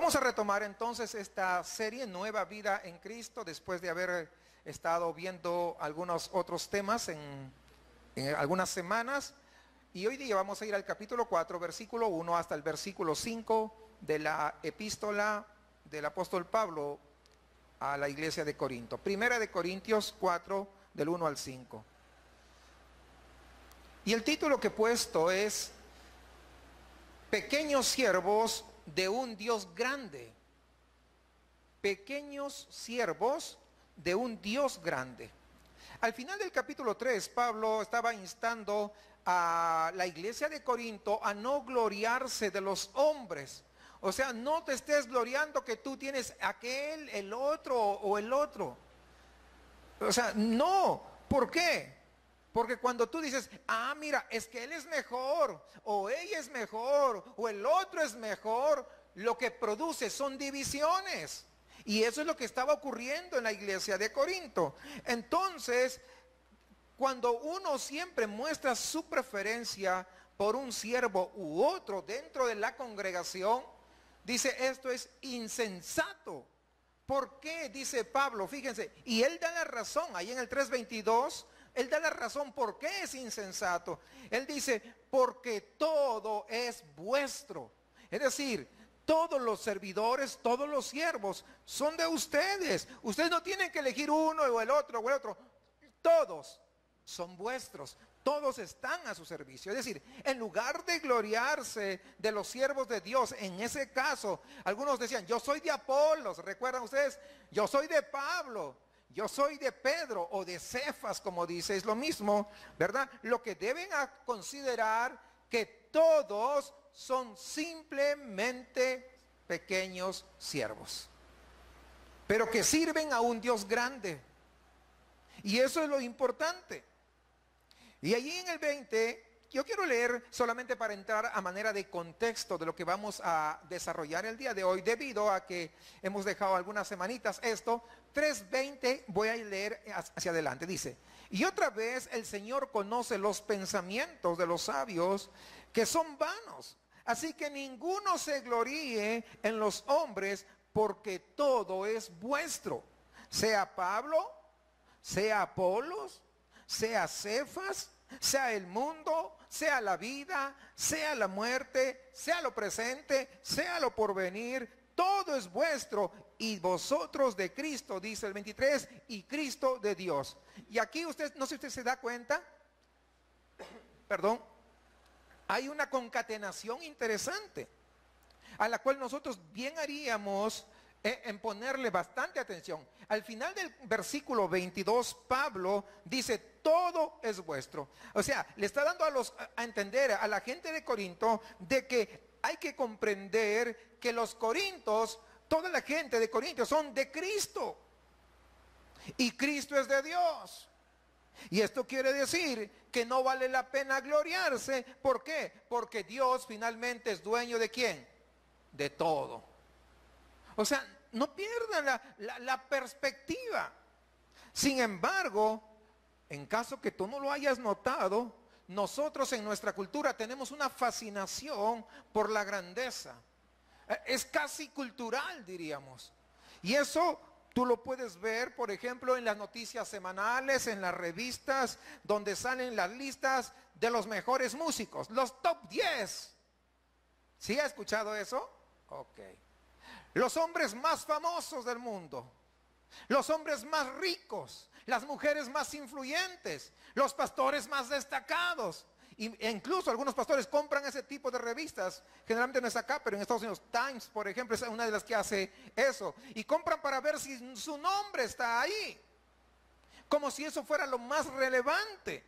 Vamos a retomar entonces esta serie Nueva Vida en Cristo, después de haber estado viendo algunos otros temas en algunas semanas. Y hoy día vamos a ir al capítulo 4, versículo 1 hasta el versículo 5 de la epístola del apóstol Pablo a la iglesia de Corinto. Primera de Corintios 4, del 1 al 5. Y el título que he puesto es Pequeños siervos de un Dios grande. Pequeños siervos de un Dios grande. Al final del capítulo 3, Pablo estaba instando a la iglesia de Corinto a no gloriarse de los hombres. O sea, no te estés gloriando que tú tienes aquel, el otro o el otro. O sea, no. ¿Por qué? Porque cuando tú dices, mira, es que él es mejor, o ella es mejor, o el otro es mejor, lo que produce son divisiones. Y eso es lo que estaba ocurriendo en la iglesia de Corinto. Entonces, cuando uno siempre muestra su preferencia por un siervo u otro dentro de la congregación, dice, esto es insensato. ¿Por qué? Dice Pablo, fíjense, y él da la razón, ahí en el 3:22, él da la razón por qué es insensato. Él dice, porque todo es vuestro. Es decir, todos los servidores, todos los siervos son de ustedes. Ustedes no tienen que elegir uno o el otro o el otro. Todos son vuestros. Todos están a su servicio. Es decir, en lugar de gloriarse de los siervos de Dios, en ese caso, algunos decían, yo soy de Apolos, ¿recuerdan ustedes? Yo soy de Pablo, yo soy de Pedro o de Cefas, como dice, es lo mismo, ¿verdad? Lo que deben considerar que todos son simplemente pequeños siervos, pero que sirven a un Dios grande. Y eso es lo importante. Y allí en el 20, yo quiero leer solamente para entrar a manera de contexto de lo que vamos a desarrollar el día de hoy, debido a que hemos dejado algunas semanitas esto. 3:20 voy a leer hacia adelante. Dice, y otra vez el Señor conoce los pensamientos de los sabios, que son vanos. Así que ninguno se gloríe en los hombres, porque todo es vuestro. Sea Pablo, sea Apolos, sea Cefas, sea el mundo, sea la vida, sea la muerte, sea lo presente, sea lo porvenir, todo es vuestro, y vosotros de Cristo, dice el 23, y Cristo de Dios. Y aquí usted, no sé si usted se da cuenta, perdón, hay una concatenación interesante, a la cual nosotros bien haríamos en ponerle bastante atención. Al final del versículo 22, Pablo dice, todo es vuestro. O sea, le está dando a entender a la gente de Corinto de que hay que comprender que los corintios, toda la gente de Corinto son de Cristo. Y Cristo es de Dios. Y esto quiere decir que no vale la pena gloriarse. ¿Por qué? Porque Dios finalmente es dueño ¿de quién? De todo. O sea, no pierdan la perspectiva. Sin embargo, en caso que tú no lo hayas notado, nosotros en nuestra cultura tenemos una fascinación por la grandeza. Es casi cultural, diríamos. Y eso tú lo puedes ver, por ejemplo, en las noticias semanales, en las revistas, donde salen las listas de los mejores músicos, los top 10. ¿Sí ha escuchado eso? Ok. Los hombres más famosos del mundo, los hombres más ricos, las mujeres más influyentes, los pastores más destacados. E incluso algunos pastores compran ese tipo de revistas. Generalmente no es acá, pero en Estados Unidos, Times, por ejemplo, es una de las que hace eso. Y compran para ver si su nombre está ahí, como si eso fuera lo más relevante.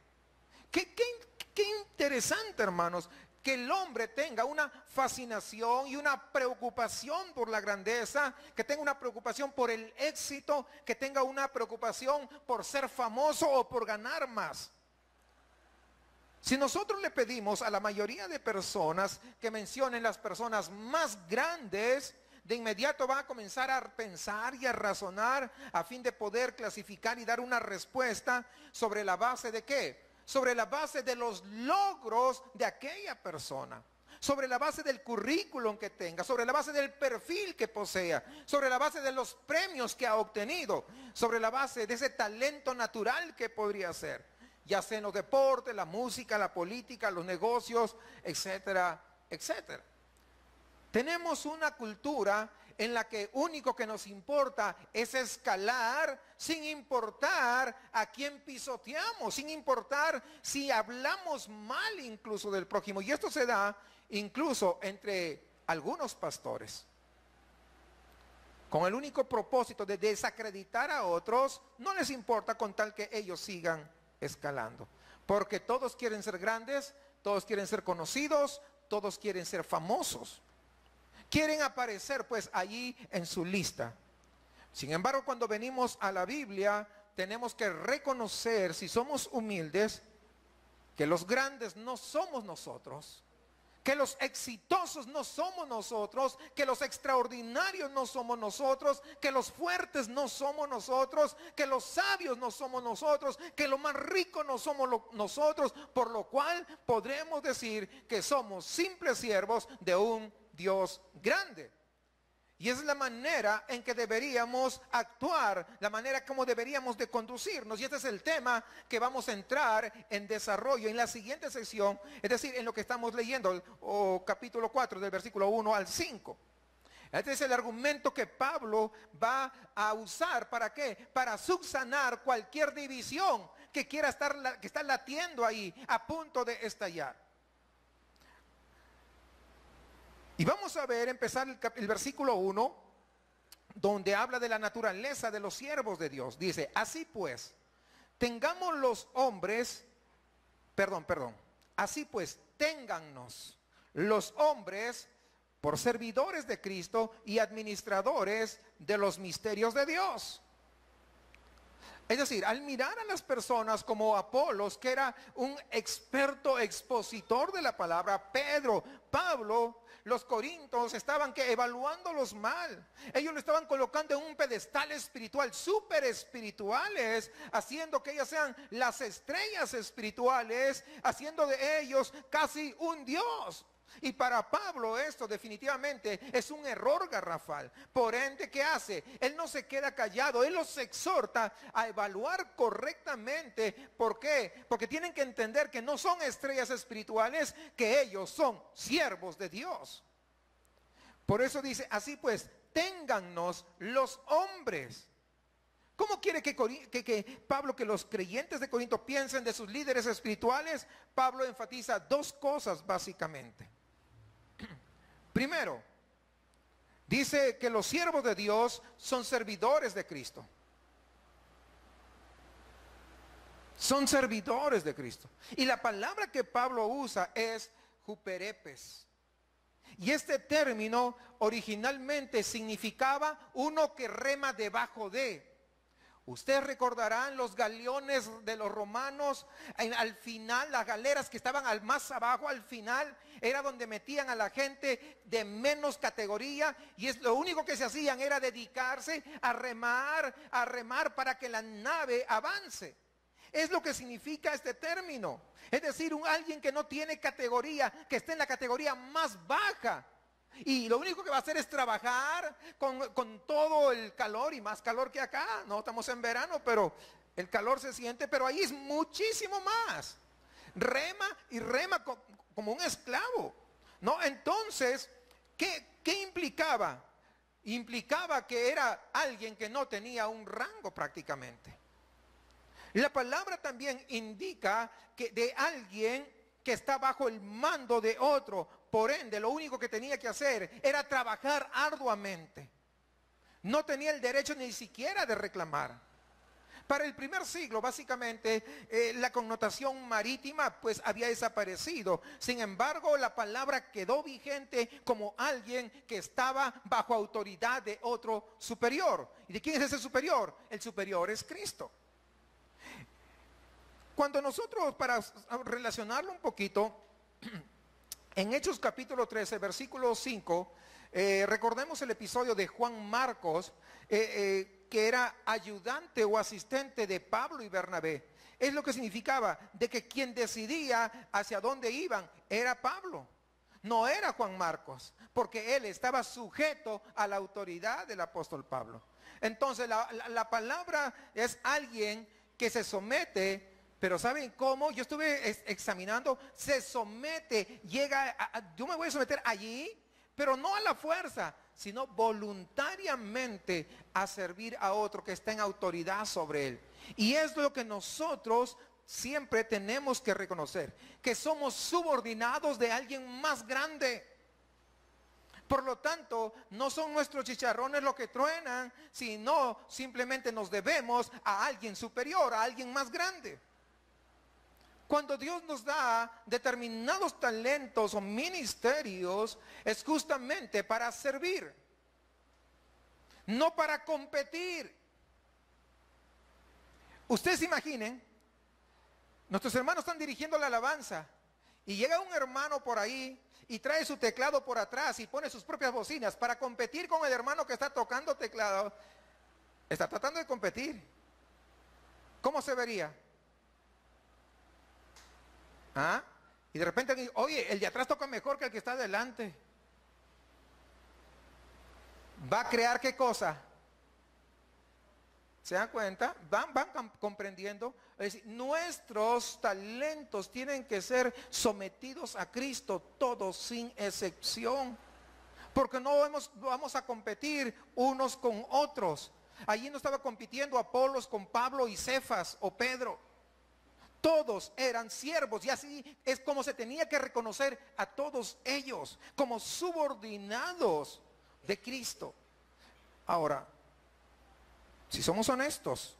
Qué interesante, hermanos, que el hombre tenga una fascinación y una preocupación por la grandeza, que tenga una preocupación por el éxito, que tenga una preocupación por ser famoso o por ganar más. Si nosotros le pedimos a la mayoría de personas que mencionen las personas más grandes, de inmediato van a comenzar a pensar y a razonar a fin de poder clasificar y dar una respuesta sobre la base de ¿qué? Sobre la base de los logros de aquella persona, sobre la base del currículum que tenga, sobre la base del perfil que posea, sobre la base de los premios que ha obtenido, sobre la base de ese talento natural que podría ser, ya sea en los deportes, la música, la política, los negocios, etcétera, etcétera. Tenemos una cultura en la que único que nos importa es escalar sin importar a quién pisoteamos, sin importar si hablamos mal incluso del prójimo. Y esto se da incluso entre algunos pastores, con el único propósito de desacreditar a otros. No les importa con tal que ellos sigan escalando, porque todos quieren ser grandes, todos quieren ser conocidos, todos quieren ser famosos. Quieren aparecer pues allí en su lista. Sin embargo, cuando venimos a la Biblia, tenemos que reconocer, si somos humildes, que los grandes no somos nosotros, que los exitosos no somos nosotros, que los extraordinarios no somos nosotros, que los fuertes no somos nosotros, que los sabios no somos nosotros, que los más ricos no somos nosotros, por lo cual podremos decir que somos simples siervos de un Dios grande. Y es la manera en que deberíamos actuar, la manera como deberíamos de conducirnos. Y este es el tema que vamos a entrar en desarrollo en la siguiente sección, es decir, en lo que estamos leyendo, o capítulo 4, del versículo 1 al 5. Este es el argumento que Pablo va a usar. ¿Para qué? Para subsanar cualquier división que quiera que está latiendo ahí, a punto de estallar. Y vamos a ver, empezar el versículo 1, donde habla de la naturaleza de los siervos de Dios. Dice, así pues, tengamos los hombres, así pues, téngannos los hombres por servidores de Cristo y administradores de los misterios de Dios. Es decir, al mirar a las personas como Apolos, que era un experto expositor de la palabra, Pedro, Pablo, los corintios estaban evaluándolos mal. Ellos lo estaban colocando en un pedestal espiritual, súper espirituales, haciendo que ellos sean las estrellas espirituales, haciendo de ellos casi un Dios. Y para Pablo esto definitivamente es un error garrafal. Por ende, ¿qué hace? Él no se queda callado, él los exhorta a evaluar correctamente. ¿Por qué? Porque tienen que entender que no son estrellas espirituales, que ellos son siervos de Dios. Por eso dice, así pues, téngannos los hombres. ¿Cómo quiere que Pablo, que los creyentes de Corinto piensen de sus líderes espirituales? Pablo enfatiza dos cosas básicamente. Primero, dice que los siervos de Dios son servidores de Cristo. Son servidores de Cristo. Y la palabra que Pablo usa es huperepes. Y este término originalmente significaba uno que rema debajo de. Ustedes recordarán los galeones de los romanos, al final las galeras que estaban al más abajo, al final era donde metían a la gente de menos categoría, y lo único que se hacían era dedicarse a remar para que la nave avance. Es lo que significa este término. Es decir, alguien que no tiene categoría, que está en la categoría más baja. Y lo único que va a hacer es trabajar con todo el calor, y más calor que acá. No estamos en verano, pero el calor se siente, pero ahí es muchísimo más. Rema y rema como un esclavo, ¿no? Entonces, ¿qué implicaba? Implicaba que era alguien que no tenía un rango prácticamente. La palabra también indica que de alguien que está bajo el mando de otro. Por ende, lo único que tenía que hacer era trabajar arduamente. No tenía el derecho ni siquiera de reclamar. Para el primer siglo, básicamente, la connotación marítima pues había desaparecido. Sin embargo, la palabra quedó vigente como alguien que estaba bajo autoridad de otro superior. ¿Y de quién es ese superior? El superior es Cristo. Cuando nosotros, para relacionarlo un poquito, en Hechos capítulo 13, versículo 5, recordemos el episodio de Juan Marcos, que era ayudante o asistente de Pablo y Bernabé. Es lo que significaba de que quien decidía hacia dónde iban era Pablo. no era Juan Marcos, porque él estaba sujeto a la autoridad del apóstol Pablo. Entonces la palabra es alguien que se somete. Pero ¿saben cómo? Yo estuve examinando, se somete, yo me voy a someter allí, pero no a la fuerza, sino voluntariamente a servir a otro que está en autoridad sobre él. Y es lo que nosotros siempre tenemos que reconocer, que somos subordinados de alguien más grande. Por lo tanto, no son nuestros chicharrones los que truenan, sino simplemente nos debemos a alguien superior, a alguien más grande. Cuando Dios nos da determinados talentos o ministerios, es justamente para servir, no para competir. Ustedes imaginen, nuestros hermanos están dirigiendo la alabanza y llega un hermano por ahí y trae su teclado por atrás y pone sus propias bocinas para competir con el hermano que está tocando teclado. Está tratando de competir. ¿Cómo se vería? ¿Ah? Y de repente alguien dice, oye, el de atrás toca mejor que el que está adelante. ¿Va a crear qué cosa? ¿Se dan cuenta? Van comprendiendo. Es decir, nuestros talentos tienen que ser sometidos a Cristo, todos sin excepción. Porque no vamos a competir unos con otros. Allí no estaba compitiendo Apolos con Pablo y Cefas o Pedro. Todos eran siervos y así es como se tenía que reconocer a todos ellos como subordinados de Cristo. Ahora, si somos honestos,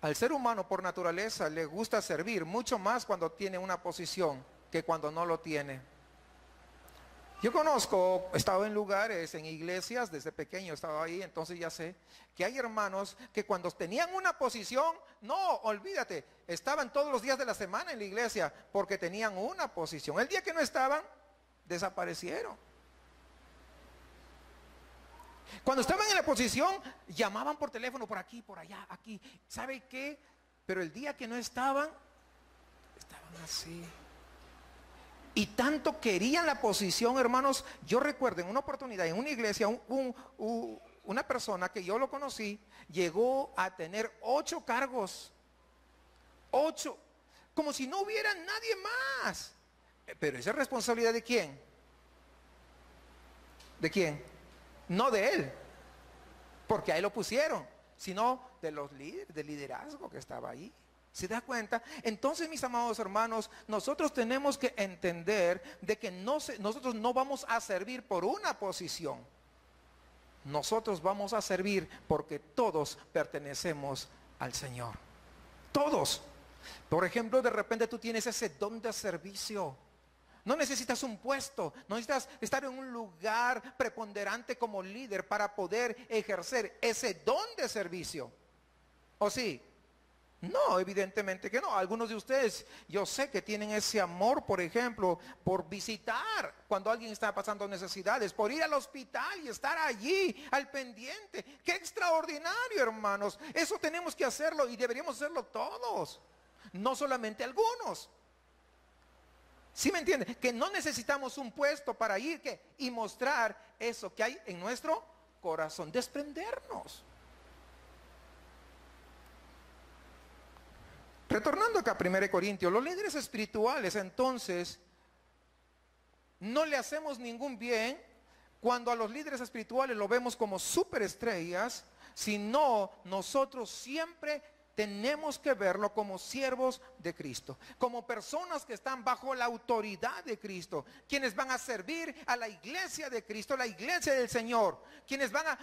al ser humano por naturaleza le gusta servir mucho más cuando tiene una posición que cuando no lo tiene. Yo conozco, he estado en lugares, en iglesias, desde pequeño he estado ahí, entonces ya sé que hay hermanos que cuando tenían una posición, no, olvídate, estaban todos los días de la semana en la iglesia porque tenían una posición. El día que no estaban, desaparecieron. Cuando estaban en la posición, llamaban por teléfono, por aquí, por allá, aquí. ¿Sabe qué? Pero el día que no estaban así. Y tanto querían la posición, hermanos. Yo recuerdo en una oportunidad, en una iglesia, una persona que yo lo conocí, llegó a tener 8 cargos. 8. Como si no hubiera nadie más. Pero esa es responsabilidad ¿de quién? ¿De quién? No de él. Porque a él lo pusieron. Sino de los líderes, del liderazgo que estaba ahí. ¿Se da cuenta? Entonces, mis amados hermanos, nosotros tenemos que entender de que nosotros no vamos a servir por una posición. Nosotros vamos a servir porque todos pertenecemos al Señor. Todos. Por ejemplo, de repente tú tienes ese don de servicio. No necesitas un puesto, no necesitas estar en un lugar preponderante como líder para poder ejercer ese don de servicio. ¿O sí? No, evidentemente que no. Algunos de ustedes, yo sé que tienen ese amor, por ejemplo, por visitar cuando alguien está pasando necesidades, por ir al hospital y estar allí al pendiente. ¡Qué extraordinario, hermanos! Eso tenemos que hacerlo y deberíamos hacerlo todos, no solamente algunos. ¿Sí me entienden? Que no necesitamos un puesto para ir y mostrar eso que hay en nuestro corazón, desprendernos. Retornando acá a 1 Corintios, los líderes espirituales entonces no le hacemos ningún bien cuando a los líderes espirituales lo vemos como superestrellas, sino nosotros siempre tenemos que verlo como siervos de Cristo, como personas que están bajo la autoridad de Cristo, quienes van a servir a la iglesia de Cristo, la iglesia del Señor, quienes van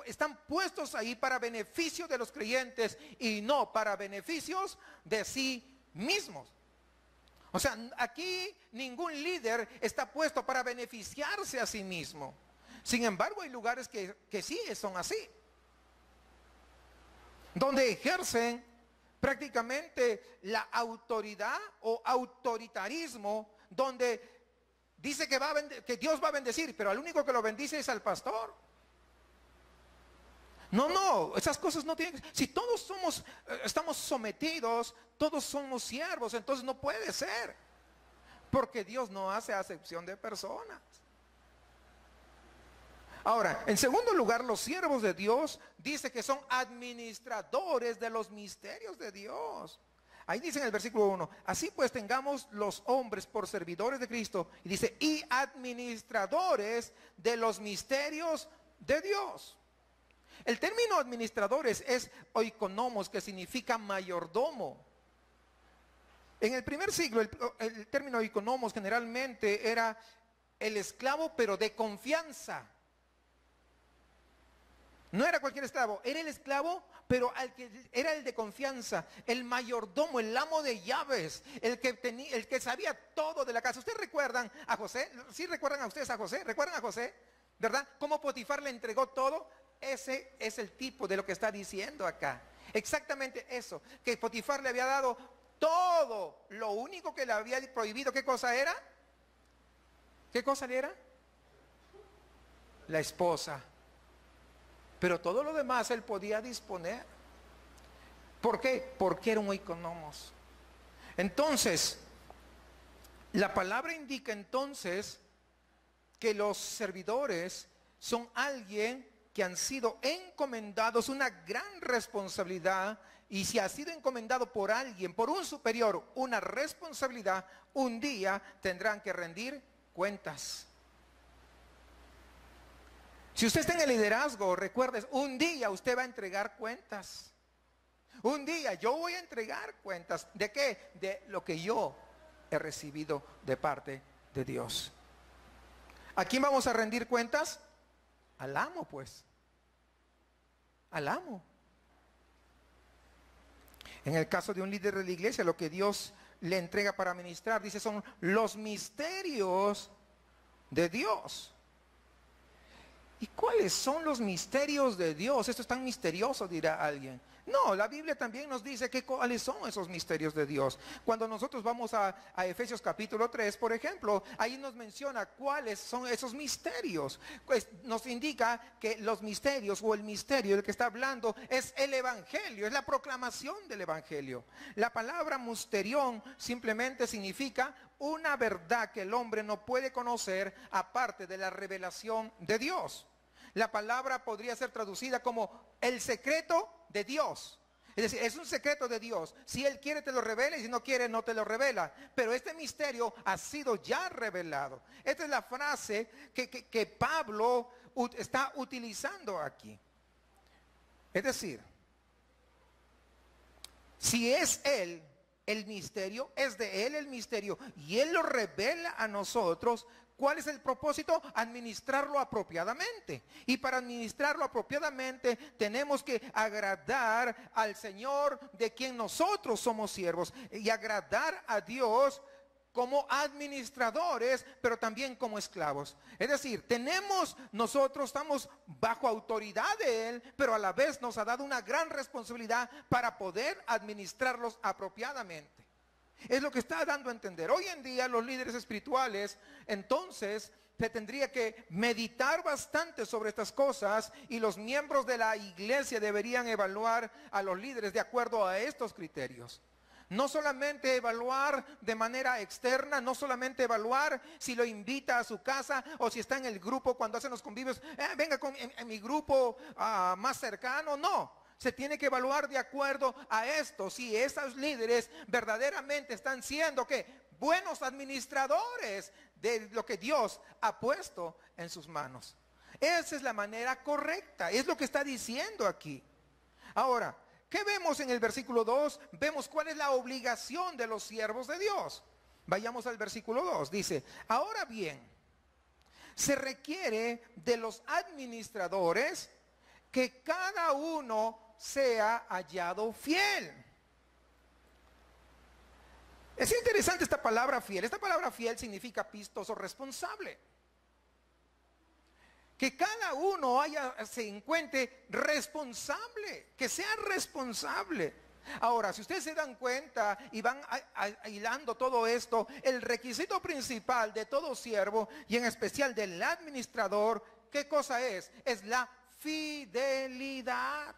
están puestos ahí para beneficio de los creyentes y no para beneficios de sí mismos. O sea, aquí ningún líder está puesto para beneficiarse a sí mismo. Sin embargo, hay lugares que sí son así, donde ejercen prácticamente la autoridad o autoritarismo, donde dice que Dios va a bendecir, pero al único que lo bendice es al pastor. No, esas cosas no tienen. Si todos estamos sometidos, todos somos siervos, entonces no puede ser. porque Dios no hace acepción de personas. Ahora, en segundo lugar, los siervos de Dios dice que son administradores de los misterios de Dios. Ahí dice en el versículo 1, así pues tengamos los hombres por servidores de Cristo, y dice, y administradores de los misterios de Dios. El término administradores es oikonomos, que significa mayordomo. En el primer siglo el término oikonomos generalmente era el esclavo, pero de confianza. No era cualquier esclavo, era el esclavo, pero era el de confianza, el mayordomo, el amo de llaves, el que sabía todo de la casa. ¿Ustedes recuerdan a José? ¿Sí recuerdan a ustedes a José? ¿Recuerdan a José? ¿Verdad? ¿Cómo Potifar le entregó todo? Ese es el tipo de lo que está diciendo acá. Exactamente eso, que Potifar le había dado todo. Lo único que le había prohibido, ¿qué cosa era? ¿Qué cosa le era? La esposa. Pero todo lo demás él podía disponer. ¿Por qué? Porque era un oikonomos. Entonces, la palabra indica entonces que los servidores son alguien que han sido encomendados una gran responsabilidad, y si ha sido encomendado por alguien, por un superior, una responsabilidad, un día tendrán que rendir cuentas. Si usted está en el liderazgo, recuerde, un día usted va a entregar cuentas. Un día yo voy a entregar cuentas. ¿De qué? De lo que yo he recibido de parte de Dios. ¿A quién vamos a rendir cuentas? Al amo, pues. Al amo. En el caso de un líder de la iglesia, lo que Dios le entrega para ministrar, dice, son los misterios de Dios. ¿Y cuáles son los misterios de Dios? Esto es tan misterioso, dirá alguien. No, la Biblia también nos dice cuáles son esos misterios de Dios. Cuando nosotros vamos a Efesios capítulo 3, por ejemplo, ahí nos menciona cuáles son esos misterios. Pues nos indica que los misterios, o el misterio del que está hablando, es el evangelio, es la proclamación del evangelio. La palabra musterión simplemente significa una verdad que el hombre no puede conocer aparte de la revelación de Dios. La palabra podría ser traducida como el secreto de Dios. Es decir, es un secreto de Dios. Si Él quiere te lo revela, y si no quiere no te lo revela. Pero este misterio ha sido ya revelado. Esta es la frase que Pablo está utilizando aquí. Es decir, si es Él el misterio, es de Él el misterio, y Él lo revela a nosotros, ¿cuál es el propósito? Administrarlo apropiadamente. Y para administrarlo apropiadamente tenemos que agradar al Señor, de quien nosotros somos siervos, y agradar a Dios como administradores, pero también como esclavos. Es decir, nosotros estamos bajo autoridad de Él, pero a la vez nos ha dado una gran responsabilidad para poder administrarlos apropiadamente. Es lo que está dando a entender. Hoy en día los líderes espirituales, entonces, se tendría que meditar bastante sobre estas cosas, y los miembros de la iglesia deberían evaluar a los líderes de acuerdo a estos criterios. No solamente evaluar de manera externa, no solamente evaluar si lo invita a su casa o si está en el grupo cuando hacen los convivios, venga en mi grupo más cercano, no. Se tiene que evaluar de acuerdo a esto, si esos líderes verdaderamente están siendo buenos administradores de lo que Dios ha puesto en sus manos. Esa es la manera correcta, es lo que está diciendo aquí. Ahora, ¿qué vemos en el versículo 2? Vemos cuál es la obligación de los siervos de Dios. Vayamos al versículo 2. Dice, ahora bien, se requiere de los administradores que cada uno sea hallado fiel. Es interesante esta palabra fiel. Esta palabra fiel significa pistoso, responsable. Que cada uno se encuentre responsable, que sea responsable. Ahora, si ustedes se dan cuenta y van hilando todo esto, el requisito principal de todo siervo, y en especial del administrador, ¿qué cosa es? Es la fidelidad.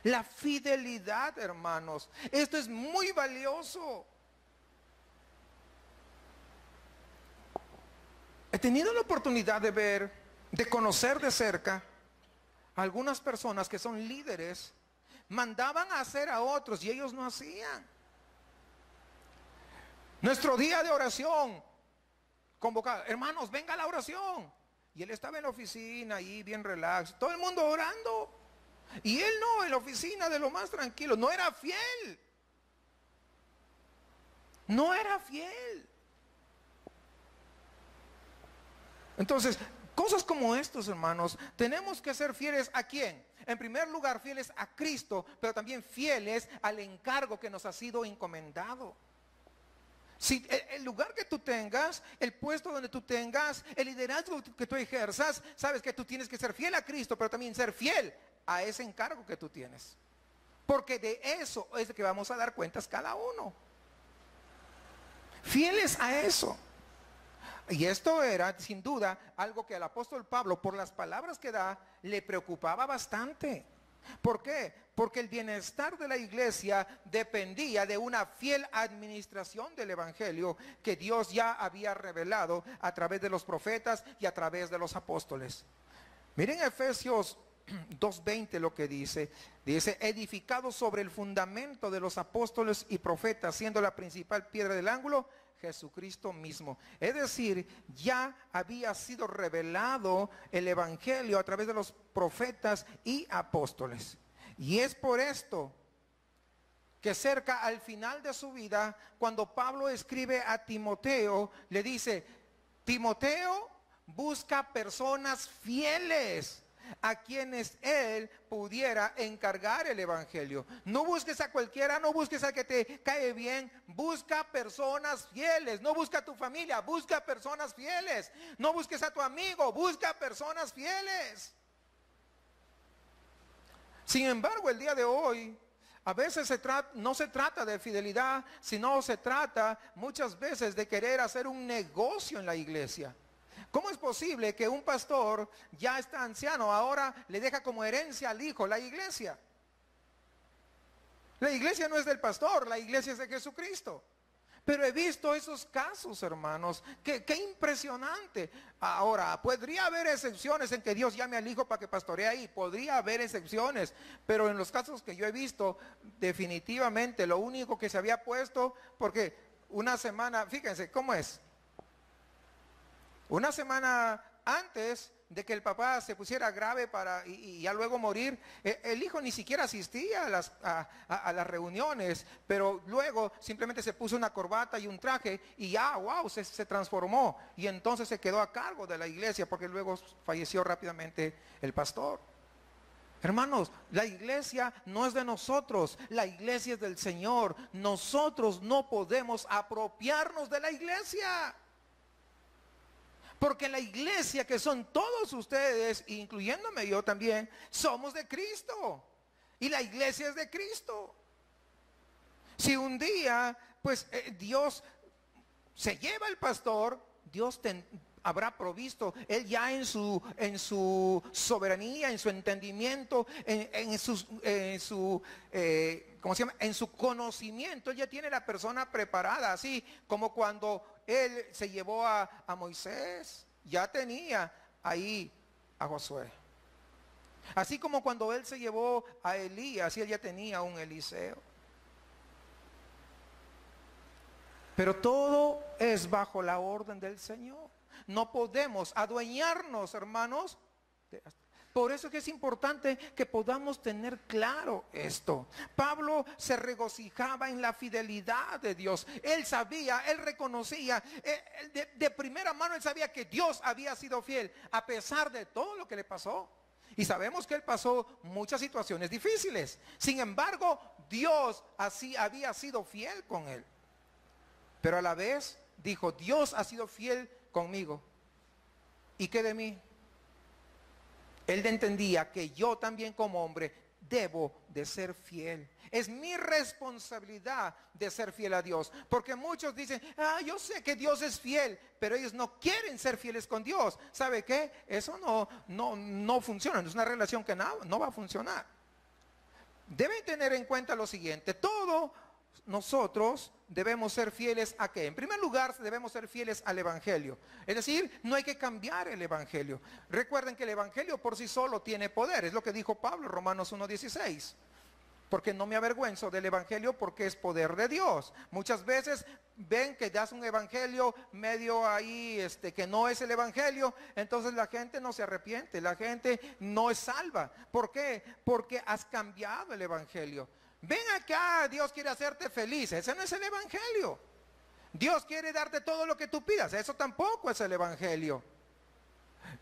La fidelidad, hermanos. Esto es muy valioso. He tenido la oportunidad de ver, de conocer de cerca a algunas personas que son líderes, mandaban a hacer a otros y ellos no hacían. Nuestro día de oración, convocado, hermanos, venga a la oración. Y él estaba en la oficina ahí bien relax, todo el mundo orando. Y él no, en la oficina de lo más tranquilo, no era fiel. No era fiel. Entonces, cosas como estos, hermanos, tenemos que ser fieles ¿a quién? En primer lugar, fieles a Cristo, pero también fieles al encargo que nos ha sido encomendado. Si el lugar que tú tengas, el puesto donde tú tengas, el liderazgo que tú ejerzas, sabes que tú tienes que ser fiel a Cristo, pero también ser fiel a ese encargo que tú tienes. Porque de eso es de que vamos a dar cuentas cada uno. Fieles a eso. Y esto era, sin duda, algo que al apóstol Pablo, por las palabras que da, le preocupaba bastante. ¿Por qué? Porque el bienestar de la iglesia dependía de una fiel administración del evangelio que Dios ya había revelado a través de los profetas y a través de los apóstoles. Miren Efesios 2:20 lo que dice. Dice, edificado sobre el fundamento de los apóstoles y profetas, siendo la principal piedra del ángulo Jesucristo mismo. Es decir, ya había sido revelado el evangelio a través de los profetas y apóstoles. Y es por esto que cerca al final de su vida, cuando Pablo escribe a Timoteo, le dice, Timoteo, busca personas fieles a quienes él pudiera encargar el evangelio. No busques a cualquiera, no busques al que te cae bien, busca personas fieles. No busca a tu familia, busca personas fieles. No busques a tu amigo, busca personas fieles. Sin embargo, el día de hoy a veces no se trata de fidelidad, sino se trata muchas veces de querer hacer un negocio en la iglesia. ¿Cómo es posible que un pastor ya está anciano, ahora le deja como herencia al hijo la iglesia? La iglesia no es del pastor, la iglesia es de Jesucristo. Pero he visto esos casos, hermanos, qué impresionante. Ahora, podría haber excepciones en que Dios llame al hijo para que pastoree ahí, podría haber excepciones, pero en los casos que yo he visto, definitivamente lo único que se había puesto, porque una semana, fíjense, ¿cómo es? Una semana antes de que el papá se pusiera grave y ya luego morir, el hijo ni siquiera asistía a las reuniones, pero luego simplemente se puso una corbata y un traje y ya, wow, se transformó y entonces se quedó a cargo de la iglesia porque luego falleció rápidamente el pastor. Hermanos, la iglesia no es de nosotros, la iglesia es del Señor. Nosotros no podemos apropiarnos de la iglesia. Porque la iglesia, que son todos ustedes, incluyéndome yo también, somos de Cristo. Y la iglesia es de Cristo. Si un día, pues Dios se lleva al pastor, Dios habrá provisto. Él ya en su soberanía, en su entendimiento, en su conocimiento, Él ya tiene la persona preparada. Así como cuando Él se llevó a Moisés, ya tenía ahí a Josué. Así como cuando Él se llevó a Elías, Él ya tenía un Eliseo. Pero todo es bajo la orden del Señor. No podemos adueñarnos, hermanos. Por eso es que es importante que podamos tener claro esto. Pablo se regocijaba en la fidelidad de Dios. Él sabía, él reconocía, de primera mano él sabía que Dios había sido fiel a pesar de todo lo que le pasó. Y sabemos que él pasó muchas situaciones difíciles. Sin embargo, Dios así había sido fiel con él. Pero a la vez dijo, Dios ha sido fiel conmigo. ¿Y qué de mí? Él entendía que yo también como hombre debo de ser fiel. Es mi responsabilidad de ser fiel a Dios. Porque muchos dicen, yo sé que Dios es fiel, pero ellos no quieren ser fieles con Dios. ¿Sabe qué? Eso no funciona. Es una relación que no va a funcionar. Deben tener en cuenta lo siguiente. Todo nosotros debemos ser fieles a qué. En primer lugar, debemos ser fieles al Evangelio. Es decir, no hay que cambiar el Evangelio. Recuerden que el Evangelio por sí solo tiene poder. Es lo que dijo Pablo en Romanos 1:16. Porque no me avergüenzo del Evangelio, porque es poder de Dios. Muchas veces ven que das un Evangelio medio ahí, que no es el Evangelio. Entonces la gente no se arrepiente, la gente no es salva. ¿Por qué? Porque has cambiado el Evangelio. Ven acá, Dios quiere hacerte feliz. Ese no es el Evangelio. Dios quiere darte todo lo que tú pidas. Eso tampoco es el Evangelio.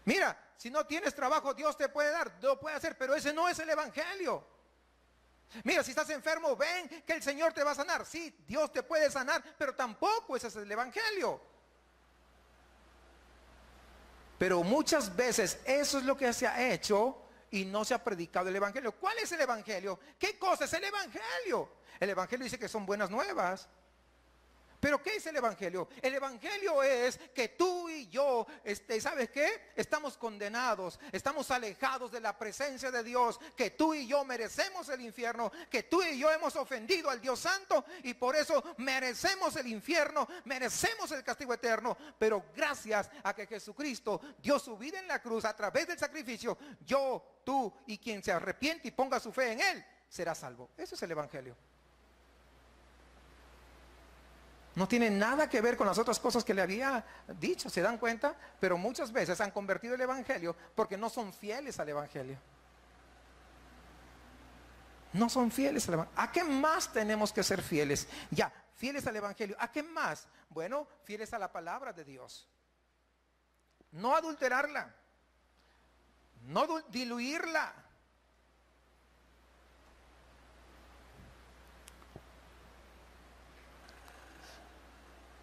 Mira, si no tienes trabajo, Dios te puede dar, lo puede hacer, pero ese no es el Evangelio. Mira, si estás enfermo, ven que el Señor te va a sanar. Sí, Dios te puede sanar, pero tampoco ese es el Evangelio. Pero muchas veces eso es lo que se ha hecho y no se ha predicado el Evangelio. ¿Cuál es el Evangelio? ¿Qué cosa es el Evangelio? El Evangelio dice que son buenas nuevas. ¿Pero qué es el Evangelio? El Evangelio es que tú y yo, ¿sabes qué? Estamos condenados, estamos alejados de la presencia de Dios, que tú y yo merecemos el infierno, que tú y yo hemos ofendido al Dios Santo y por eso merecemos el infierno, merecemos el castigo eterno. Pero gracias a que Jesucristo dio su vida en la cruz a través del sacrificio, yo, tú y quien se arrepiente y ponga su fe en Él, será salvo. Ese es el Evangelio. No tiene nada que ver con las otras cosas que le había dicho, ¿se dan cuenta? Pero muchas veces han convertido el Evangelio porque no son fieles al Evangelio. No son fieles al Evangelio. ¿A qué más tenemos que ser fieles? Ya, fieles al Evangelio. ¿A qué más? Bueno, fieles a la palabra de Dios. No adulterarla. No diluirla.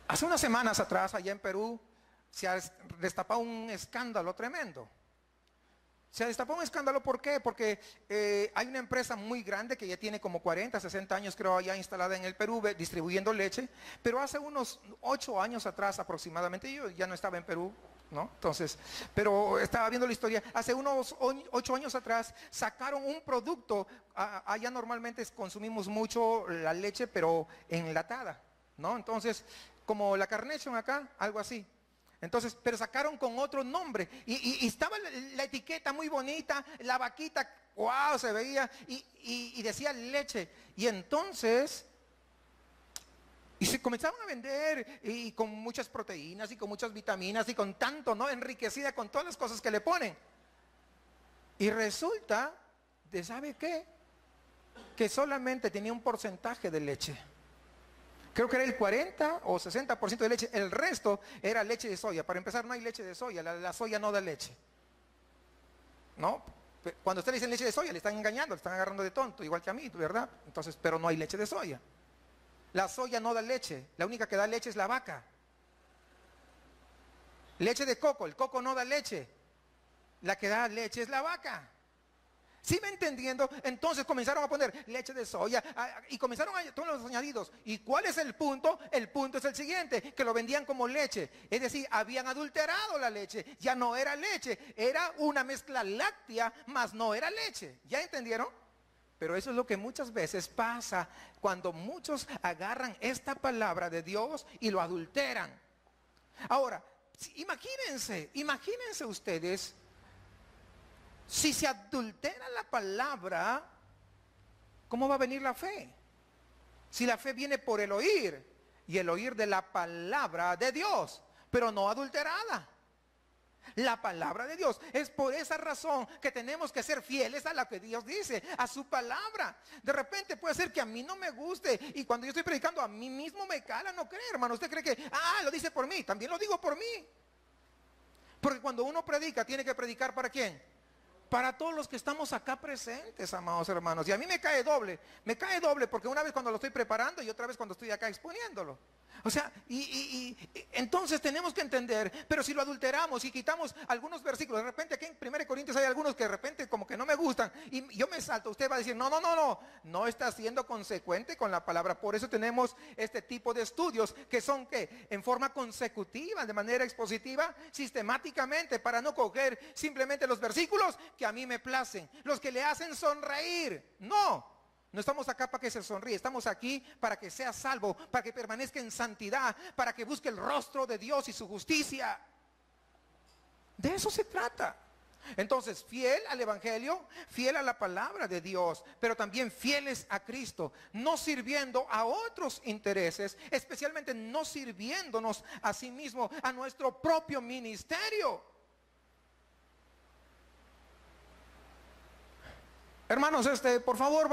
Hace unas semanas atrás, allá en Perú, se ha destapado un escándalo tremendo. Se ha destapado un escándalo, ¿por qué? Porque hay una empresa muy grande que ya tiene como 40, 60 años, creo, ya instalada en el Perú, distribuyendo leche. Pero hace unos 8 años atrás aproximadamente, yo ya no estaba en Perú, ¿no? Entonces, pero estaba viendo la historia. Hace unos 8 años atrás sacaron un producto. Allá normalmente consumimos mucho la leche, pero enlatada, ¿no? Entonces, como la Carnation acá, algo así. Entonces, pero sacaron con otro nombre. Y estaba la etiqueta muy bonita, la vaquita, wow, se veía, y decía leche. Y entonces, y se comenzaron a vender, y con muchas proteínas, y con muchas vitaminas, y con tanto, ¿no? Enriquecida con todas las cosas que le ponen. Y resulta, ¿sabe qué? Que solamente tenía un porcentaje de leche. Creo que era el 40 o 60% de leche. El resto era leche de soya. Para empezar, no hay leche de soya. La soya no da leche, ¿no? Cuando usted le dice leche de soya, le están engañando, le están agarrando de tonto, igual que a mí, ¿verdad? Entonces, pero no hay leche de soya. La soya no da leche. La única que da leche es la vaca. Leche de coco. El coco no da leche. La que da leche es la vaca. ¿Sí me entendiendo? Entonces comenzaron a poner leche de soya y comenzaron a todos los añadidos. ¿Y cuál es el punto? El punto es el siguiente, que lo vendían como leche. Es decir, habían adulterado la leche. Ya no era leche, era una mezcla láctea, mas no era leche. ¿Ya entendieron? Pero eso es lo que muchas veces pasa cuando muchos agarran esta palabra de Dios y lo adulteran. Ahora, imagínense ustedes. Si se adultera la palabra, ¿cómo va a venir la fe? Si la fe viene por el oír, y el oír de la palabra de Dios, pero no adulterada. La palabra de Dios. Es por esa razón que tenemos que ser fieles a lo que Dios dice, a su palabra. De repente puede ser que a mí no me guste, y cuando yo estoy predicando a mí mismo me cala, no cree, hermano. Usted cree que, lo dice por mí, también lo digo por mí. Porque cuando uno predica, tiene que predicar ¿para quién? Para todos los que estamos acá presentes, amados hermanos. Y a mí me cae doble porque una vez cuando lo estoy preparando y otra vez cuando estoy acá exponiéndolo. O sea, entonces tenemos que entender, pero si lo adulteramos y quitamos algunos versículos, de repente aquí en 1 Corintios hay algunos que de repente como que no me gustan y yo me salto, usted va a decir, no está siendo consecuente con la palabra. Por eso tenemos este tipo de estudios que son que en forma consecutiva, de manera expositiva, sistemáticamente, para no coger simplemente los versículos que a mí me placen, los que le hacen sonreír. No. No estamos acá para que se sonríe, estamos aquí para que sea salvo, para que permanezca en santidad, para que busque el rostro de Dios y su justicia. De eso se trata. Entonces, fiel al Evangelio, fiel a la palabra de Dios, pero también fieles a Cristo, no sirviendo a otros intereses, especialmente no sirviéndonos a sí mismo, a nuestro propio ministerio. Hermanos, por favor,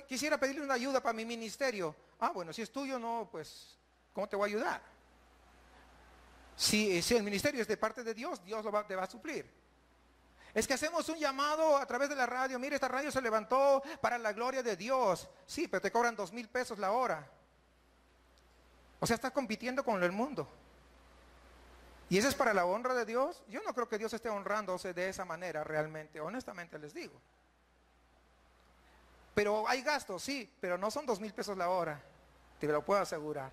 quisiera pedirle una ayuda para mi ministerio. Ah, bueno, si es tuyo, no, pues, ¿cómo te voy a ayudar? Si el ministerio es de parte de Dios, Dios te va a suplir. Es que hacemos un llamado a través de la radio. Mire, esta radio se levantó para la gloria de Dios. Sí, pero te cobran 2,000 pesos la hora. O sea, estás compitiendo con el mundo. ¿Y eso es para la honra de Dios? Yo no creo que Dios esté honrándose de esa manera realmente. Honestamente les digo. Pero hay gastos, sí, pero no son 2,000 pesos la hora. Te lo puedo asegurar.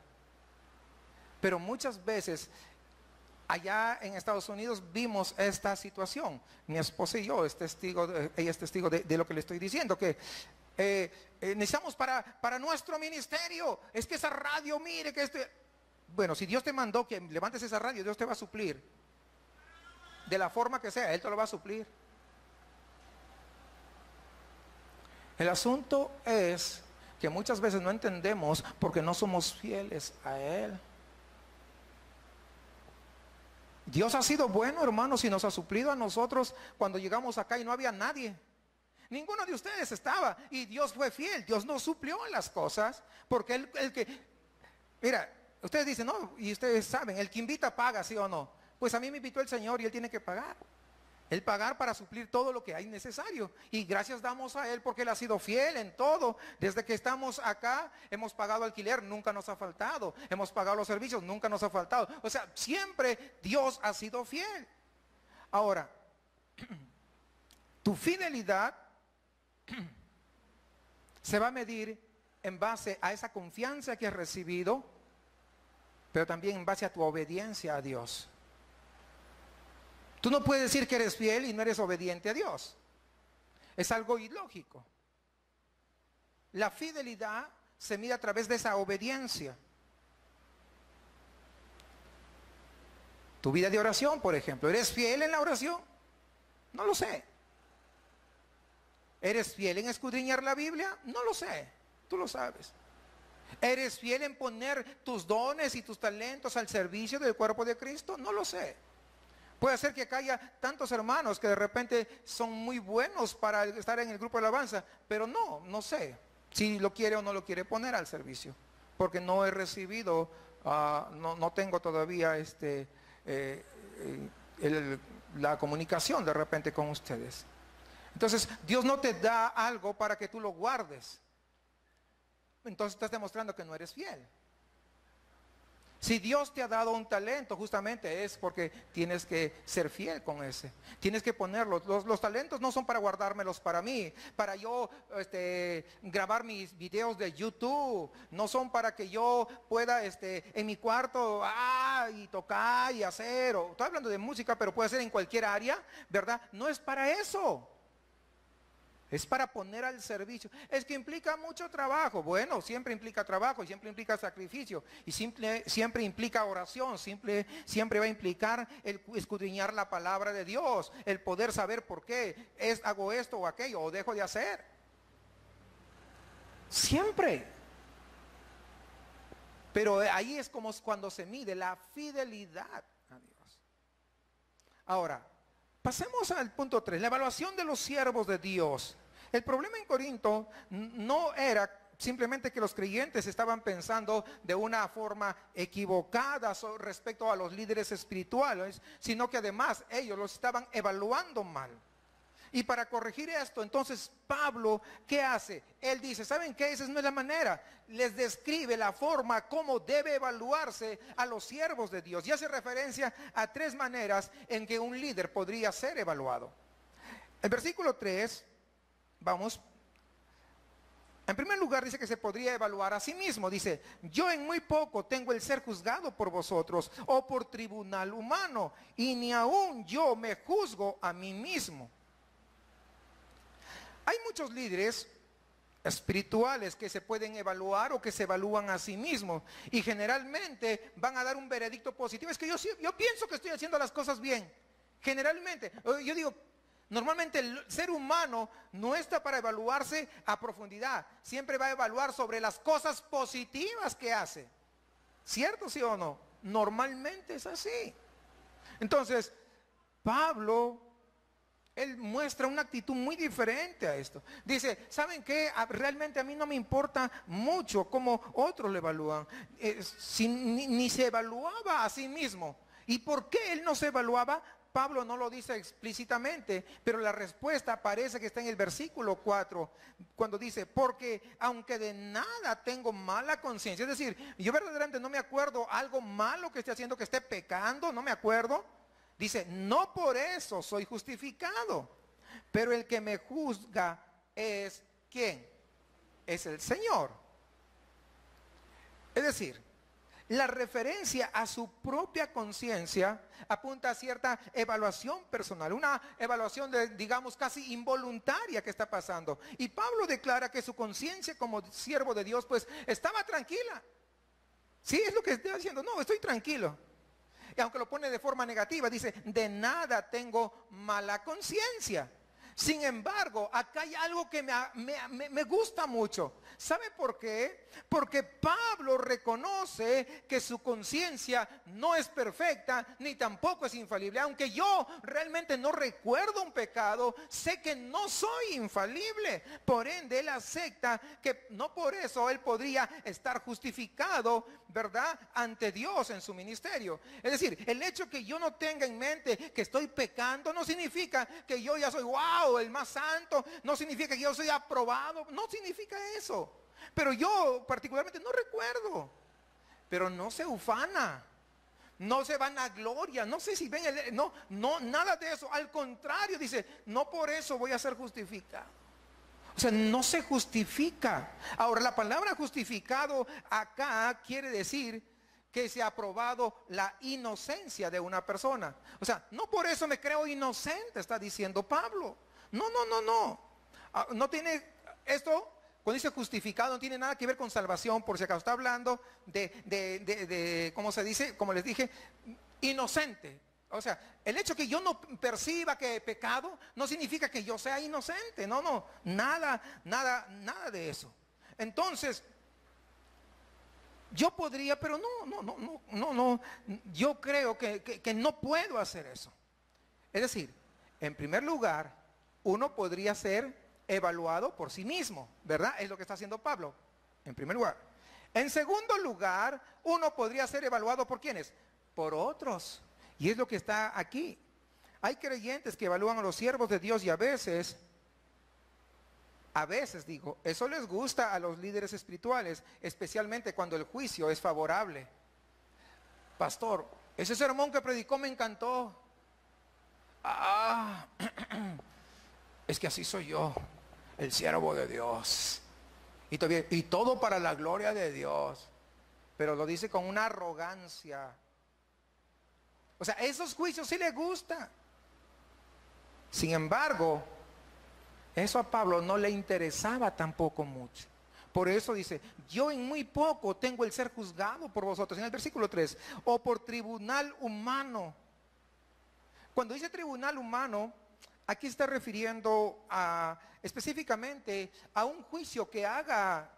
Pero muchas veces allá en Estados Unidos vimos esta situación. Mi esposa y yo, ella es testigo de lo que le estoy diciendo, que necesitamos para nuestro ministerio. Es que esa radio, mire que bueno, si Dios te mandó que levantes esa radio, Dios te va a suplir. De la forma que sea, Él te lo va a suplir. El asunto es que muchas veces no entendemos porque no somos fieles a Él. Dios ha sido bueno, hermanos, y nos ha suplido a nosotros cuando llegamos acá y no había nadie. Ninguno de ustedes estaba y Dios fue fiel. Dios nos suplió en las cosas porque mira, ustedes dicen, no, y ustedes saben, el que invita paga, ¿sí o no? Pues a mí me invitó el Señor y Él tiene que pagar. Él pagar para suplir todo lo que hay necesario. Y gracias damos a Él porque Él ha sido fiel en todo. Desde que estamos acá, hemos pagado alquiler, nunca nos ha faltado. Hemos pagado los servicios, nunca nos ha faltado. O sea, siempre Dios ha sido fiel. Ahora, tu fidelidad se va a medir en base a esa confianza que has recibido, pero también en base a tu obediencia a Dios. Tú no puedes decir que eres fiel y no eres obediente a Dios. Es algo ilógico. La fidelidad se mide a través de esa obediencia. Tu vida de oración, por ejemplo, ¿eres fiel en la oración? No lo sé. ¿Eres fiel en escudriñar la Biblia? No lo sé. Tú lo sabes. ¿Eres fiel en poner tus dones y tus talentos al servicio del cuerpo de Cristo? No lo sé. Puede ser que acá haya tantos hermanos que de repente son muy buenos para estar en el grupo de alabanza, pero no sé si lo quiere o no lo quiere poner al servicio, porque no he recibido, no tengo todavía la comunicación de repente con ustedes. Entonces, Dios no te da algo para que tú lo guardes. Entonces estás demostrando que no eres fiel. Si Dios te ha dado un talento, justamente es porque tienes que ser fiel con ese. Tienes que ponerlo. Los talentos no son para guardármelos para mí, para yo grabar mis videos de YouTube. No son para que yo pueda en mi cuarto y tocar y hacer. Estoy hablando de música, pero puede ser en cualquier área, ¿verdad? No es para eso. Es para poner al servicio. Es que implica mucho trabajo. Bueno, siempre implica trabajo y siempre implica sacrificio. Y siempre implica oración. Siempre va a implicar el escudriñar la palabra de Dios. El poder saber por qué hago esto o aquello o dejo de hacer. Siempre. Pero ahí es como cuando se mide la fidelidad a Dios. Ahora, pasemos al punto 3, la evaluación de los siervos de Dios. El problema en Corinto no era simplemente que los creyentes estaban pensando de una forma equivocada respecto a los líderes espirituales, sino que además ellos los estaban evaluando mal. Y para corregir esto, entonces Pablo, ¿qué hace? Él dice, ¿saben qué? Esa no es la manera. Les describe la forma como debe evaluarse a los siervos de Dios. Y hace referencia a 3 maneras en que un líder podría ser evaluado. El versículo 3, vamos. En primer lugar dice que se podría evaluar a sí mismo. Dice, yo en muy poco tengo el ser juzgado por vosotros o por tribunal humano, y ni aún yo me juzgo a mí mismo. Hay muchos líderes espirituales que se pueden evaluar o que se evalúan a sí mismos. Y generalmente van a dar un veredicto positivo. Es que yo pienso que estoy haciendo las cosas bien. Generalmente, yo digo, normalmente el ser humano no está para evaluarse a profundidad. Siempre va a evaluar sobre las cosas positivas que hace. ¿Cierto, sí o no? Normalmente es así. Entonces, Pablo, él muestra una actitud muy diferente a esto. Dice, ¿saben qué? Realmente a mí no me importa mucho cómo otros lo evalúan. Ni se evaluaba a sí mismo. ¿Y por qué él no se evaluaba? Pablo no lo dice explícitamente, pero la respuesta parece que está en el versículo 4, cuando dice, porque aunque de nada tengo mala conciencia, es decir, yo verdaderamente no me acuerdo algo malo que esté haciendo, que esté pecando, no me acuerdo. Dice, no por eso soy justificado, pero el que me juzga es ¿quién? Es el Señor. Es decir, la referencia a su propia conciencia apunta a cierta evaluación personal, una evaluación digamos, casi involuntaria que está pasando. Y Pablo declara que su conciencia como siervo de Dios, pues, estaba tranquila. Sí, es lo que está diciendo, no, estoy tranquilo. Y aunque lo pone de forma negativa, dice, de nada tengo mala conciencia. Sin embargo, acá hay algo que me gusta mucho. ¿Sabe por qué? Porque Pablo reconoce que su conciencia no es perfecta, ni tampoco es infalible. Aunque yo realmente no recuerdo un pecado, sé que no soy infalible. Por ende, él acepta que no por eso él podría estar justificado, ¿verdad?, ante Dios en su ministerio. Es decir, el hecho que yo no tenga en mente que estoy pecando no significa que yo ya soy wow, el más santo, no significa que yo soy aprobado, no significa eso. Pero yo particularmente no recuerdo, pero no se ufana, no se vanagloria, no sé si ven, no, nada de eso. Al contrario, dice, no por eso voy a ser justificado. O sea, no se justifica. Ahora, la palabra justificado acá quiere decir que se ha probado la inocencia de una persona. O sea, no por eso me creo inocente, está diciendo Pablo. No. No tiene esto, cuando dice justificado, no tiene nada que ver con salvación, por si acaso. Está hablando de ¿cómo se dice? Como les dije, inocente. O sea, el hecho que yo no perciba que he pecado no significa que yo sea inocente. No, nada de eso. Entonces, yo podría, pero no, yo creo que no puedo hacer eso. Es decir, en primer lugar, uno podría ser evaluado por sí mismo, ¿verdad? Es lo que está haciendo Pablo, en primer lugar. En segundo lugar, uno podría ser evaluado ¿por quiénes? Por otros. Y es lo que está aquí. Hay creyentes que evalúan a los siervos de Dios y a veces digo, eso les gusta a los líderes espirituales, especialmente cuando el juicio es favorable. Pastor, ese sermón que predicó me encantó. Es que así soy yo, el siervo de Dios. Y todo para la gloria de Dios. Pero lo dice con una arrogancia. O sea, esos juicios sí le gustan. Sin embargo, eso a Pablo no le interesaba tampoco mucho. Por eso dice, yo en muy poco tengo el ser juzgado por vosotros. En el versículo 3, o por tribunal humano. Cuando dice tribunal humano, aquí está refiriendo específicamente a un juicio que haga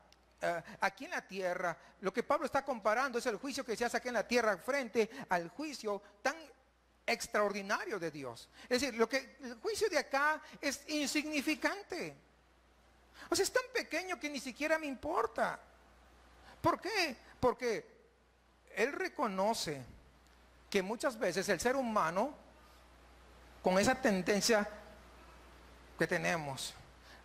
aquí en la tierra. Lo que Pablo está comparando es el juicio que se hace aquí en la tierra frente al juicio tan extraordinario de Dios. Es decir, el juicio de acá es insignificante. O sea, es tan pequeño que ni siquiera me importa. ¿Por qué? Porque él reconoce que muchas veces el ser humano, con esa tendencia que tenemos,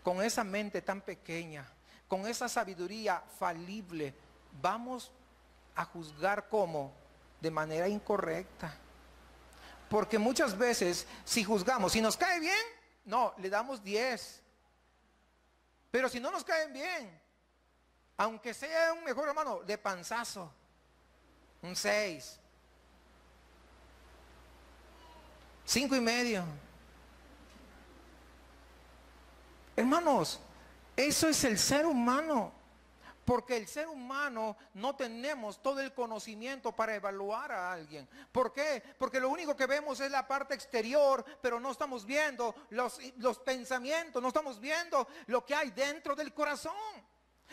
con esa mente tan pequeña, con esa sabiduría falible, vamos a juzgar como de manera incorrecta. Porque muchas veces si juzgamos, si nos cae bien, no, le damos 10. Pero si no nos caen bien, aunque sea un mejor hermano, de panzazo, un 6, 5.5. Hermanos, Eso es el ser humano. Porque el ser humano no tenemos todo el conocimiento para evaluar a alguien. ¿Por qué? Porque lo único que vemos es la parte exterior, pero no estamos viendo los pensamientos, no estamos viendo lo que hay dentro del corazón.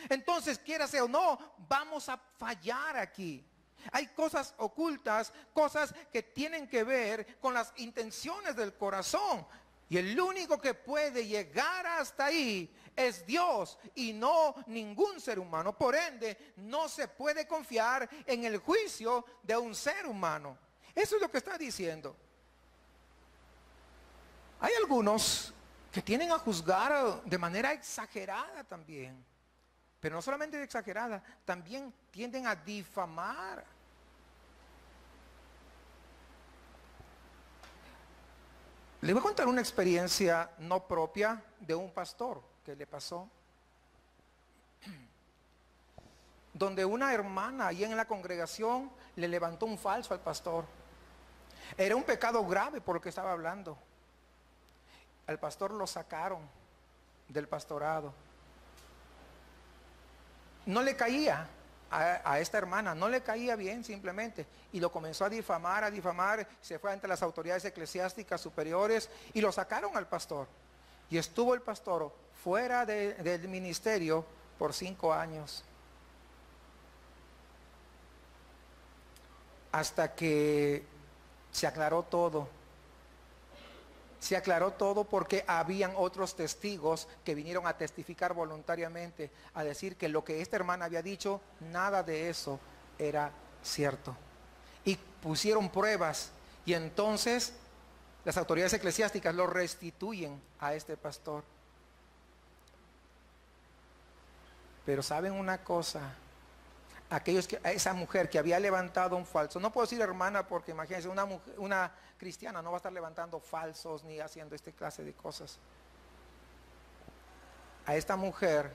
Entonces, quiérase o no, vamos a fallar aquí. Hay cosas ocultas, cosas que tienen que ver con las intenciones del corazón. Y el único que puede llegar hasta ahí es Dios y no ningún ser humano. Por ende, no se puede confiar en el juicio de un ser humano. Eso es lo que está diciendo. Hay algunos que tienden a juzgar de manera exagerada también. Pero no solamente exagerada, también tienden a difamar. Le voy a contar una experiencia no propia de un pastor que le pasó. Donde una hermana ahí en la congregación le levantó un falso al pastor. Era un pecado grave por lo que estaba hablando. Al pastor lo sacaron del pastorado. No le caía a esta hermana, no le caía bien simplemente. Y lo comenzó a difamar, se fue ante las autoridades eclesiásticas superiores y lo sacaron al pastor. Y estuvo el pastor fuera del ministerio por 5 años. Hasta que se aclaró todo. Se aclaró todo porque habían otros testigos que vinieron a testificar voluntariamente, a decir que lo que esta hermana había dicho, nada de eso era cierto. Y pusieron pruebas y entonces las autoridades eclesiásticas lo restituyen a este pastor. Pero ¿saben una cosa? Esa mujer que había levantado un falso, no puedo decir hermana porque imagínense, una cristiana no va a estar levantando falsos ni haciendo este clase de cosas. A esta mujer,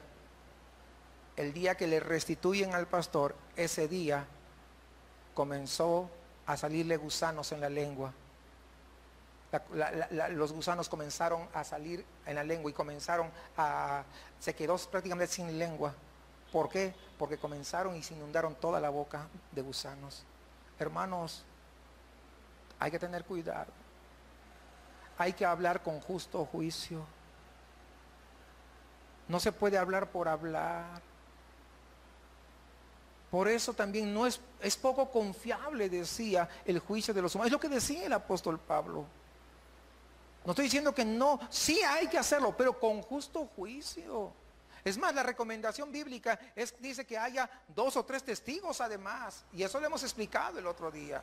el día que le restituyen al pastor, ese día comenzó a salirle gusanos en la lengua. Los gusanos comenzaron a salir en la lengua y se quedó prácticamente sin lengua. ¿Por qué? Porque comenzaron y se inundaron toda la boca de gusanos. Hermanos, hay que tener cuidado. Hay que hablar con justo juicio. No se puede hablar por hablar. Por eso también es poco confiable, decía, el juicio de los humanos. Es lo que decía el apóstol Pablo. No estoy diciendo que no, sí hay que hacerlo, pero con justo juicio. Es más, la recomendación bíblica dice que haya 2 o 3 testigos además. Y eso lo hemos explicado el otro día.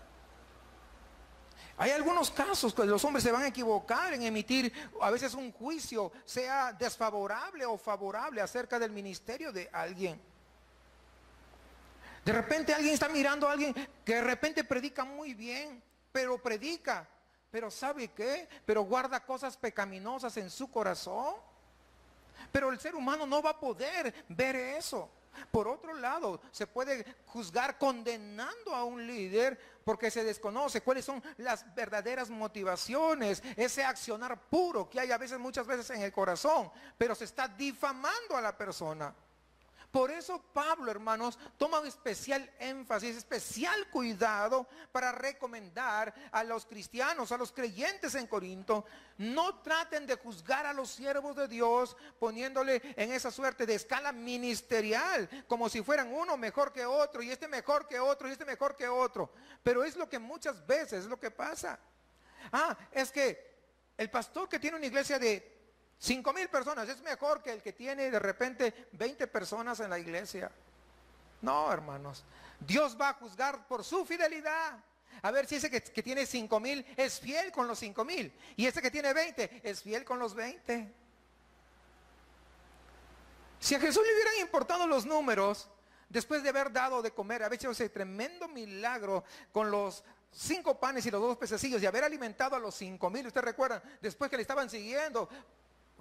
Hay algunos casos que los hombres se van a equivocar en emitir a veces un juicio, sea desfavorable o favorable acerca del ministerio de alguien. De repente alguien está mirando a alguien que de repente predica muy bien, pero ¿sabe qué? Pero guarda cosas pecaminosas en su corazón. Pero el ser humano no va a poder ver eso. Por otro lado, se puede juzgar condenando a un líder porque se desconoce cuáles son las verdaderas motivaciones, ese accionar puro que hay muchas veces en el corazón, pero se está difamando a la persona. Por eso Pablo, hermanos, toma un especial énfasis, especial cuidado para recomendar a los cristianos, a los creyentes en Corinto, no traten de juzgar a los siervos de Dios poniéndole en esa suerte de escala ministerial, como si fueran uno mejor que otro, y este mejor que otro, y este mejor que otro. Pero es lo que muchas veces es lo que pasa. Es que el pastor que tiene una iglesia de 5,000 personas es mejor que el que tiene de repente 20 personas en la iglesia. No, hermanos, Dios va a juzgar por su fidelidad. A ver si ese que tiene 5,000 es fiel con los 5,000 y ese que tiene 20 es fiel con los 20. Si a Jesús le hubieran importado los números, después de haber dado de comer, haber hecho ese tremendo milagro con los 5 panes y los 2 pececillos y haber alimentado a los 5,000, ustedes recuerdan, después que le estaban siguiendo,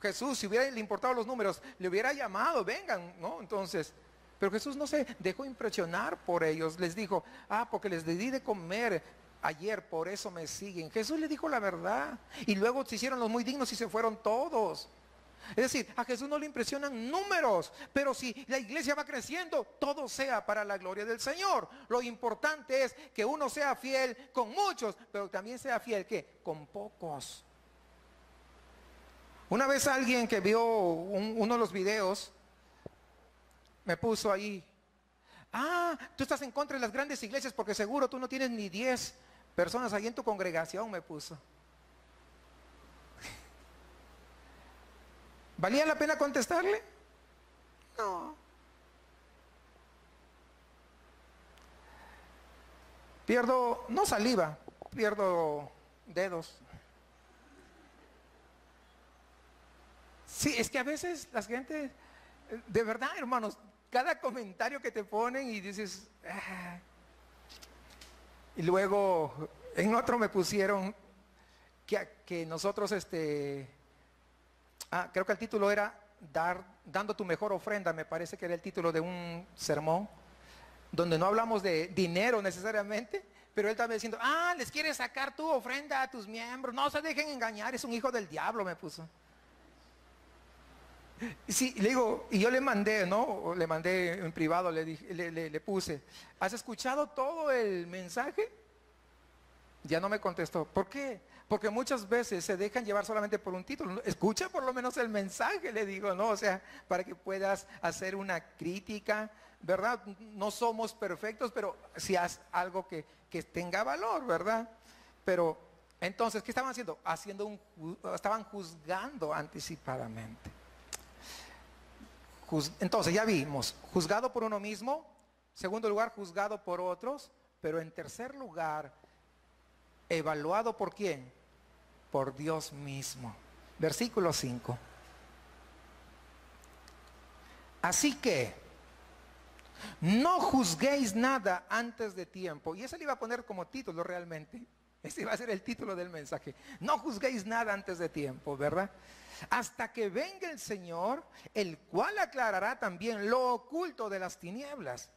Jesús, si le importado los números, le hubiera llamado, vengan, ¿no? Entonces, pero Jesús no se dejó impresionar por ellos. Les dijo, porque les di de comer ayer, por eso me siguen. Jesús le dijo la verdad. Y luego se hicieron los muy dignos y se fueron todos. Es decir, a Jesús no le impresionan números, pero si la iglesia va creciendo, todo sea para la gloria del Señor. Lo importante es que uno sea fiel con muchos, pero también sea fiel ¿qué? Con pocos. Una vez alguien que vio uno de los videos me puso ahí: ah, tú estás en contra de las grandes iglesias porque seguro tú no tienes ni 10 personas ahí en tu congregación, me puso. ¿Valía la pena contestarle? No. Pierdo, no saliva, pierdo dedos. Sí, es que a veces la gente, de verdad, hermanos, cada comentario que te ponen y dices, ah. Y luego en otro me pusieron que nosotros, creo que el título era dando tu mejor ofrenda, me parece que era el título de un sermón, donde no hablamos de dinero necesariamente, pero él estaba diciendo, les quieres sacar tu ofrenda a tus miembros, no se dejen engañar, es un hijo del diablo, me puso. Sí, le digo, y yo le mandé, ¿no? Le mandé en privado, le puse, ¿has escuchado todo el mensaje? Ya no me contestó. ¿Por qué? Porque muchas veces se dejan llevar solamente por un título. Escucha por lo menos el mensaje, le digo, ¿no? O sea, para que puedas hacer una crítica, ¿verdad? No somos perfectos, pero si haz algo que tenga valor, ¿verdad? Pero, entonces, ¿qué estaban haciendo? Estaban juzgando anticipadamente. Entonces, ya vimos, juzgado por uno mismo. Segundo lugar, juzgado por otros. Pero en tercer lugar, evaluado por quién, por Dios mismo. Versículo 5. Así que no juzguéis nada antes de tiempo. Y ese le iba a poner como título realmente. Ese iba a ser el título del mensaje. No juzguéis nada antes de tiempo, ¿verdad? Hasta que venga el Señor, el cual aclarará también lo oculto de las tinieblas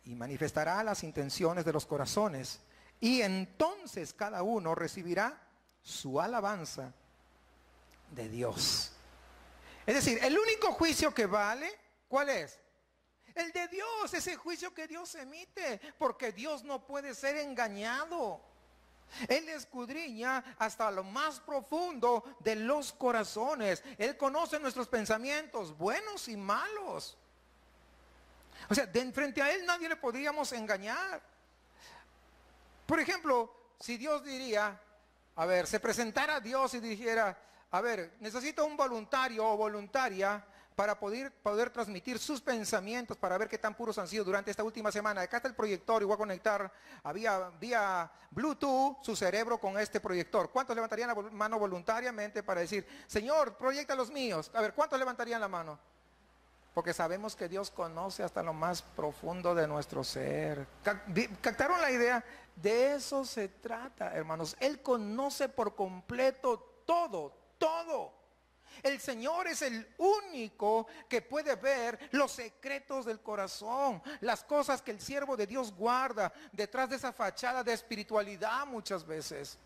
y manifestará las intenciones de los corazones. Y entonces cada uno recibirá su alabanza de Dios. Es decir, el único juicio que vale, ¿cuál es? El de Dios, ese juicio que Dios emite, porque Dios no puede ser engañado. Él escudriña hasta lo más profundo de los corazones. Él conoce nuestros pensamientos, buenos y malos. O sea, frente a Él nadie le podríamos engañar. Por ejemplo, si Dios diría, se presentara Dios y dijera, necesito un voluntario o voluntaria para poder transmitir sus pensamientos, para ver qué tan puros han sido durante esta última semana. Acá está el proyector y voy a conectar vía Bluetooth su cerebro con este proyector. ¿Cuántos levantarían la mano voluntariamente para decir, Señor, proyecta los míos? ¿Cuántos levantarían la mano? Porque sabemos que Dios conoce hasta lo más profundo de nuestro ser. ¿Captaron la idea? De eso se trata, hermanos. Él conoce por completo todo. El Señor es el único que puede ver los secretos del corazón, las cosas que el siervo de Dios guarda detrás de esa fachada de espiritualidad muchas veces.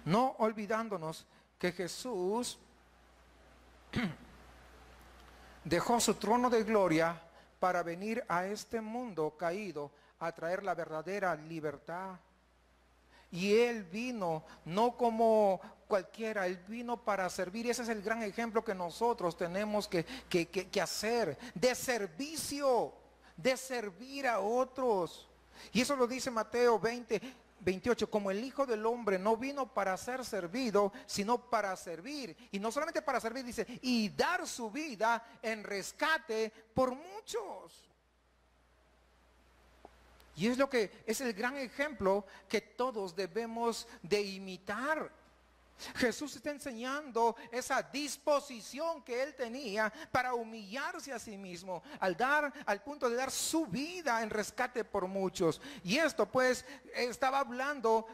No olvidándonos que Jesús dejó su trono de gloria para venir a este mundo caído a traer la verdadera libertad. Y Él vino no como cualquiera, Él vino para servir. Y ese es el gran ejemplo que nosotros tenemos que hacer, de servicio, de servir a otros. Y eso lo dice Mateo 20:28, como el Hijo del Hombre no vino para ser servido, sino para servir. Y no solamente para servir, dice, y dar su vida en rescate por muchos. Y es lo que es el gran ejemplo que todos debemos de imitar. Jesús está enseñando esa disposición que Él tenía para humillarse a sí mismo, al punto de dar su vida en rescate por muchos. Y esto pues estaba hablando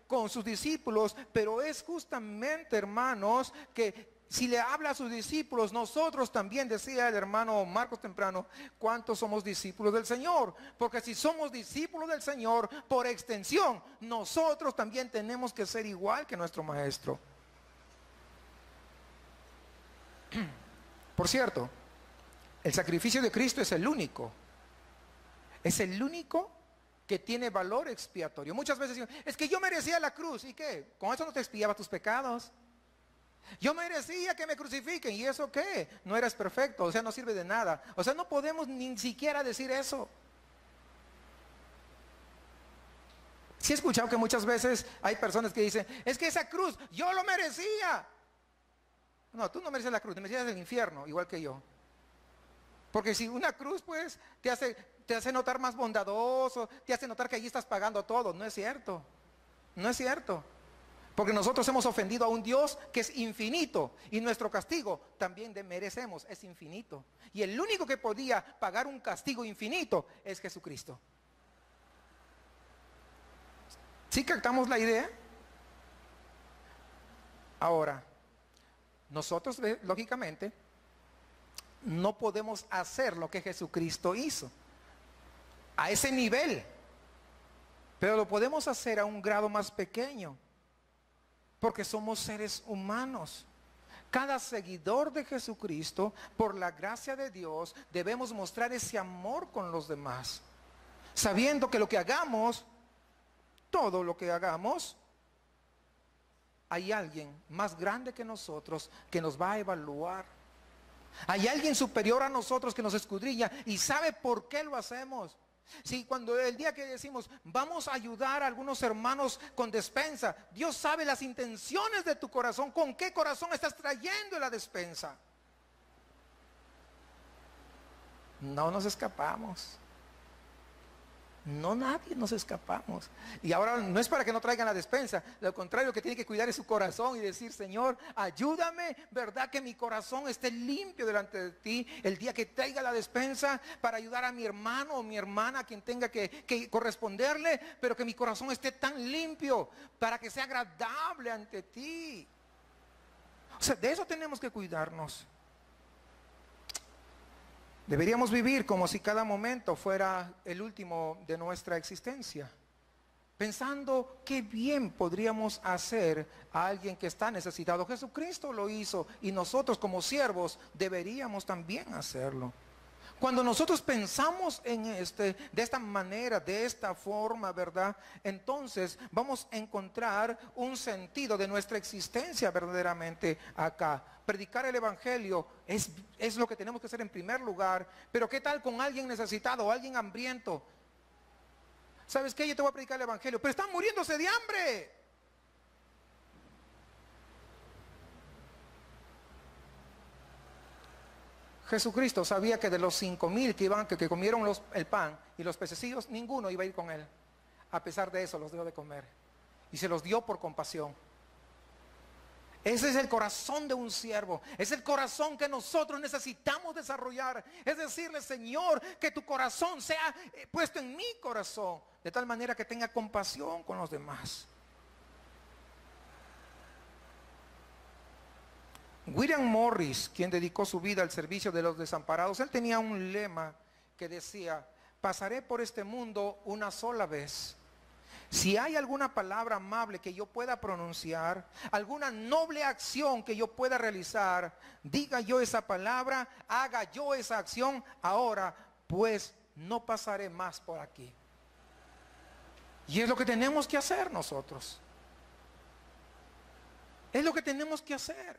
con sus discípulos, pero es justamente, hermanos, que si le habla a sus discípulos, nosotros también, decía el hermano Marcos temprano, ¿cuántos somos discípulos del Señor? Porque si somos discípulos del Señor, por extensión, nosotros también tenemos que ser igual que nuestro Maestro. Por cierto, el sacrificio de Cristo es el único que tiene valor expiatorio. Muchas veces dicen, es que yo merecía la cruz. ¿Y qué? ¿Con eso no te expiaba tus pecados? Yo merecía que me crucifiquen. ¿Y eso qué? No eras perfecto, o sea, no sirve de nada. O sea, no podemos ni siquiera decir eso. Sí he escuchado que muchas veces hay personas que dicen, es que esa cruz, yo lo merecía. No, tú no mereces la cruz, te merecías el infierno, igual que yo. Porque si una cruz, pues, te hace notar más bondadoso, te hace notar que allí estás pagando todo. No es cierto, no es cierto. Porque nosotros hemos ofendido a un Dios que es infinito y nuestro castigo también merecemos, es infinito. Y el único que podía pagar un castigo infinito es Jesucristo. ¿Sí captamos la idea? Ahora, nosotros lógicamente no podemos hacer lo que Jesucristo hizo a ese nivel, pero lo podemos hacer a un grado más pequeño, porque somos seres humanos. Cada seguidor de Jesucristo, por la gracia de Dios, debemos mostrar ese amor con los demás, sabiendo que lo que hagamos, todo lo que hagamos, hay alguien más grande que nosotros que nos va a evaluar. Hay alguien superior a nosotros que nos escudriña y sabe por qué lo hacemos. Si cuando el día que decimos vamos a ayudar a algunos hermanos con despensa, Dios sabe las intenciones de tu corazón, con qué corazón estás trayendo la despensa. No nos escapamos. No, nadie nos escapamos. Y ahora no es para que no traigan la despensa. Lo contrario, lo que tiene que cuidar es su corazón y decir, Señor, ayúdame, verdad, que mi corazón esté limpio delante de ti el día que traiga la despensa, para ayudar a mi hermano o mi hermana, a quien tenga que corresponderle, pero que mi corazón esté tan limpio para que sea agradable ante ti. O sea, de eso tenemos que cuidarnos. Deberíamos vivir como si cada momento fuera el último de nuestra existencia, pensando qué bien podríamos hacer a alguien que está necesitado. Jesucristo lo hizo y nosotros como siervos deberíamos también hacerlo. Cuando nosotros pensamos en de esta manera, de esta forma, ¿verdad? Entonces vamos a encontrar un sentido de nuestra existencia verdaderamente acá. Predicar el evangelio es lo que tenemos que hacer en primer lugar. Pero ¿qué tal con alguien necesitado o alguien hambriento? ¿Sabes qué? Yo te voy a predicar el evangelio, pero están muriéndose de hambre. Jesucristo sabía que de los 5,000 que comieron el pan y los pececillos, ninguno iba a ir con él. A pesar de eso los dio de comer y se los dio por compasión. Ese es el corazón de un siervo. Es el corazón que nosotros necesitamos desarrollar. Es decirle, Señor, que tu corazón sea puesto en mi corazón, de tal manera que tenga compasión con los demás. William Morris, quien dedicó su vida al servicio de los desamparados, él tenía un lema que decía: pasaré por este mundo una sola vez. Si hay alguna palabra amable que yo pueda pronunciar, alguna noble acción que yo pueda realizar, diga yo esa palabra, haga yo esa acción ahora, pues no pasaré más por aquí. Y es lo que tenemos que hacer nosotros. Es lo que tenemos que hacer.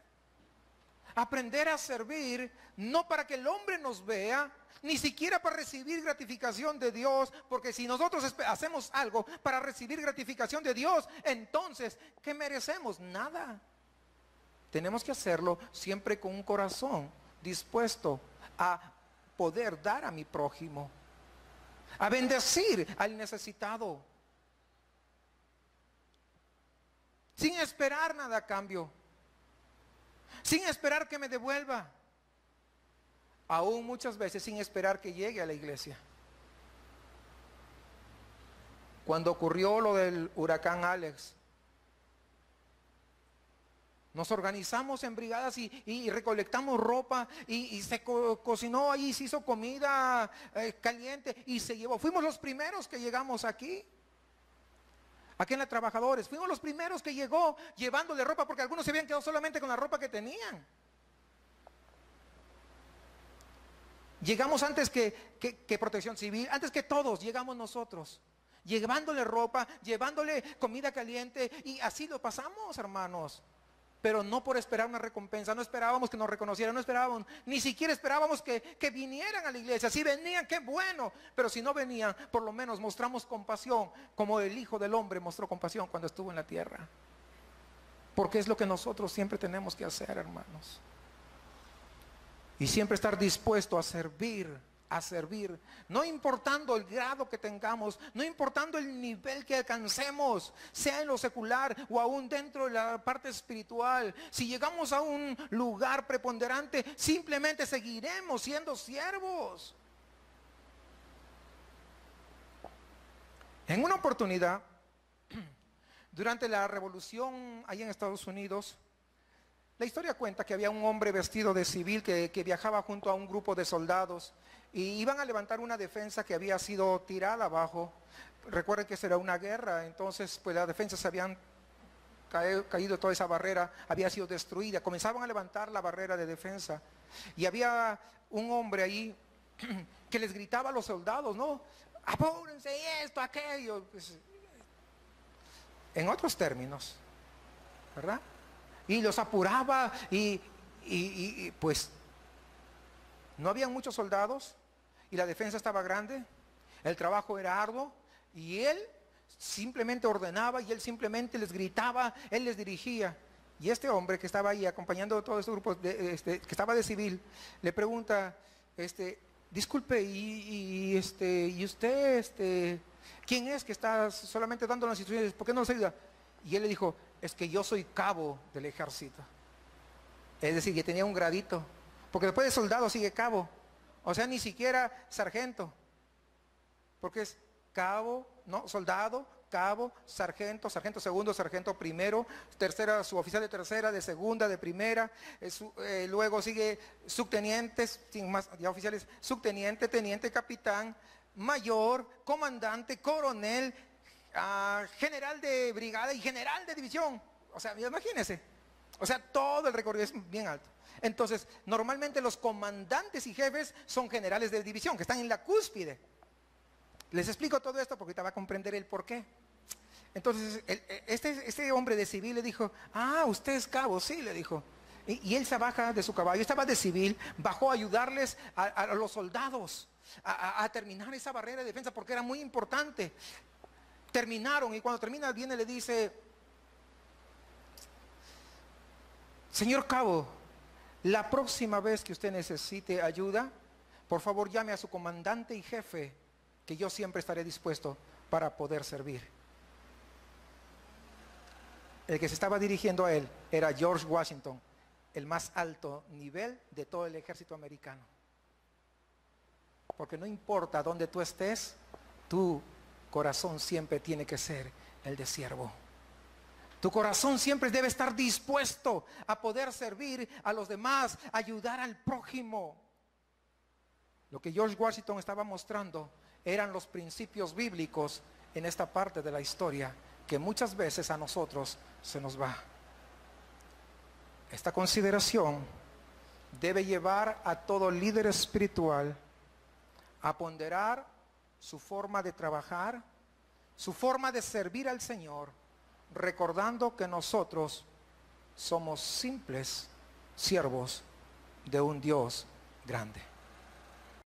Aprender a servir, no para que el hombre nos vea, ni siquiera para recibir gratificación de Dios, porque si nosotros hacemos algo para recibir gratificación de Dios, entonces, ¿qué merecemos? Nada. Tenemos que hacerlo siempre con un corazón dispuesto a poder dar a mi prójimo, a bendecir al necesitado, sin esperar nada a cambio, sin esperar que me devuelva, aún muchas veces sin esperar que llegue a la iglesia. Cuando ocurrió lo del huracán Alex, nos organizamos en brigadas y recolectamos ropa y se cocinó ahí, se hizo comida caliente y se llevó. Fuimos los primeros que llegamos aquí en la Trabajadores. Fuimos los primeros que llegó llevándole ropa, porque algunos se habían quedado solamente con la ropa que tenían. Llegamos antes que Protección Civil, antes que todos, llegamos nosotros. Llevándole ropa, llevándole comida caliente, y así lo pasamos, hermanos. Pero no por esperar una recompensa, no esperábamos que nos reconocieran, no esperábamos, ni siquiera esperábamos que vinieran a la iglesia. Si venían, qué bueno, pero si no venían, por lo menos mostramos compasión, como el Hijo del Hombre mostró compasión cuando estuvo en la tierra. Porque es lo que nosotros siempre tenemos que hacer, hermanos. Y siempre estar dispuesto a servir, no importando el grado que tengamos, no importando el nivel que alcancemos, sea en lo secular o aún dentro de la parte espiritual. Si llegamos a un lugar preponderante, simplemente seguiremos siendo siervos. En una oportunidad, durante la revolución allá en Estados Unidos, la historia cuenta que había un hombre vestido de civil que viajaba junto a un grupo de soldados y iban a levantar una defensa que había sido tirada abajo. Recuerden que será una guerra, entonces pues las defensas se habían caído, toda esa barrera había sido destruida. Comenzaban a levantar la barrera de defensa y había un hombre ahí que les gritaba a los soldados, ¿no? Apúrense, esto, aquello. Pues, en otros términos, ¿verdad? Y los apuraba y pues no había muchos soldados y la defensa estaba grande, el trabajo era arduo y él simplemente ordenaba y él simplemente les gritaba, él les dirigía. Y este hombre que estaba ahí acompañando a todos estos grupos, que estaba de civil, le pregunta, disculpe, y usted, ¿quién es que está solamente dando las instrucciones? ¿Por qué no nos ayuda? Y él le dijo, es que yo soy cabo del ejército. Es decir, que tenía un gradito. Porque después de soldado sigue cabo. O sea, ni siquiera sargento. Porque es cabo, no, soldado, cabo, sargento, sargento segundo, sargento primero, tercera, suboficial de tercera, de segunda, de primera. Luego sigue subtenientes, sin más, ya oficiales, subteniente, teniente, capitán, mayor, comandante, coronel, general de brigada y general de división. O sea, imagínense. O sea, todo el recorrido es bien alto. Entonces, normalmente los comandantes y jefes son generales de división, que están en la cúspide. Les explico todo esto porque te va a comprender el por qué. Entonces, este hombre de civil le dijo, usted es cabo, sí, le dijo. Y él se baja de su caballo, estaba de civil, bajó a ayudarles a los soldados a terminar esa barrera de defensa porque era muy importante. Terminaron y cuando termina viene y le dice, señor cabo, la próxima vez que usted necesite ayuda, por favor llame a su comandante y jefe, que yo siempre estaré dispuesto para poder servir. El que se estaba dirigiendo a él era George Washington, el más alto nivel de todo el ejército americano. Porque no importa dónde tú estés, tu corazón siempre tiene que ser el de siervo. Tu corazón siempre debe estar dispuesto a poder servir a los demás, ayudar al prójimo. Lo que George Washington estaba mostrando eran los principios bíblicos en esta parte de la historia que muchas veces a nosotros se nos va. Esta consideración debe llevar a todo líder espiritual a ponderar su forma de trabajar, su forma de servir al Señor, recordando que nosotros somos simples siervos de un Dios grande.